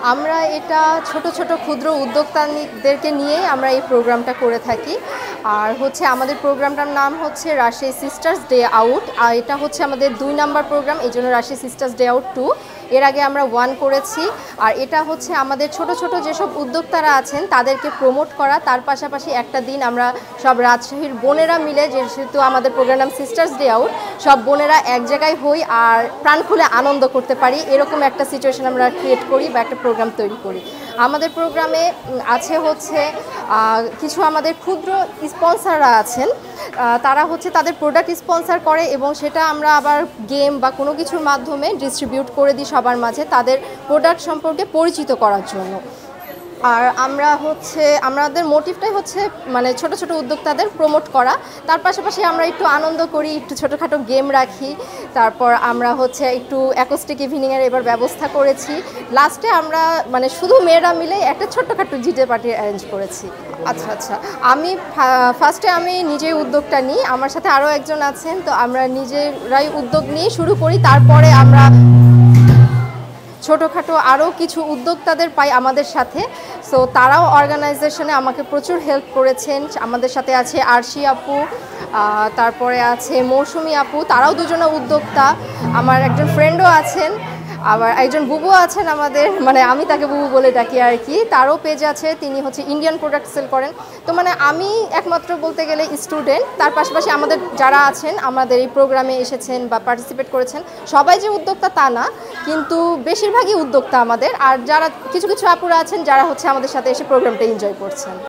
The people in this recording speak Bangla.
আমরা এটা ছোট ছোট ক্ষুদ্র উদ্যোক্তাদেরকে নিয়েই আমরা এই প্রোগ্রামটা করে থাকি। আর হচ্ছে আমাদের প্রোগ্রামটার নাম হচ্ছে রাজশাহী সিস্টার্স ডে আউট। আর এটা হচ্ছে আমাদের 2 নাম্বার প্রোগ্রাম, এই জন্য রাজশাহী সিস্টার্স ডে আউট 2। এর আগে আমরা 1 করেছি। আর এটা হচ্ছে আমাদের ছোট ছোট যেসব উদ্যোক্তারা আছেন তাদেরকে প্রমোট করা, তার পাশাপাশি একটা দিন আমরা সব রাজশাহীর বোনেরা মিলে, যেহেতু আমাদের প্রোগ্রাম নাম সিস্টার্স ডে আউট, সব বোনেরা এক জায়গায় হই আর প্রাণ খুলে আনন্দ করতে পারি, এরকম একটা সিচুয়েশন আমরা ক্রিয়েট করি বা একটা প্রোগ্রাম তৈরি করি। আমাদের প্রোগ্রামে আছে হচ্ছে কিছু আমাদের ক্ষুদ্র স্পন্সররা আছেন, তারা হচ্ছে তাদের প্রোডাক্ট স্পন্সর করে এবং সেটা আমরা আবার গেম বা কোনো কিছুর মাধ্যমে ডিস্ট্রিবিউট করে দিই সবার মাঝে তাদের প্রোডাক্ট সম্পর্কে পরিচিত করার জন্য। আর আমরা হচ্ছে আমাদের মোটিভটাই হচ্ছে মানে ছোট ছোট উদ্যোক্তাদের প্রমোট করা, তার পাশাপাশি আমরা একটু আনন্দ করি, একটু ছোটোখাটো গেম রাখি। তারপর আমরা হচ্ছে একটু অ্যাকোস্টিক ইভিনিংয়ের এবার ব্যবস্থা করেছি। লাস্টে আমরা মানে শুধু মেয়েরা মিলে একটা ছোট্টখাটো জিজে পার্টি অ্যারেঞ্জ করেছি। আচ্ছা আচ্ছা, আমি ফার্স্টে আমি নিজেই উদ্যোগটা নিই, আমার সাথে আরও একজন আছেন, তো আমরা নিজেরাই উদ্যোগ নিয়ে শুরু করি। তারপরে আমরা ছোটোখাটো আরও কিছু উদ্যোক্তাদের পাই আমাদের সাথে, সো তারাও অর্গানাইজেশনে আমাকে প্রচুর হেল্প করেছেন। আমাদের সাথে আছে আরশি আপু, তারপরে আছে মৌসুমি আপু, তারাও দুজনে উদ্যোক্তা। আমার একজন ফ্রেন্ডও আছেন, আবার একজন বুবু আছেন আমাদের, মানে আমি তাকে বুবু বলে ডাকি আর কি, তারও পেজ আছে, তিনি হচ্ছে ইন্ডিয়ান প্রোডাক্ট সেল করেন। তো মানে আমি একমাত্র বলতে গেলে স্টুডেন্ট, তার পাশাপাশি আমাদের যারা আছেন আমাদের এই প্রোগ্রামে এসেছেন বা পার্টিসিপেট করেছেন সবাই যে উদ্যোক্তা তা না, কিন্তু বেশিরভাগই উদ্যোক্তা আমাদের। আর যারা কিছু কিছু আপুরা আছেন যারা হচ্ছে আমাদের সাথে এসে প্রোগ্রামটা এনজয় করছেন।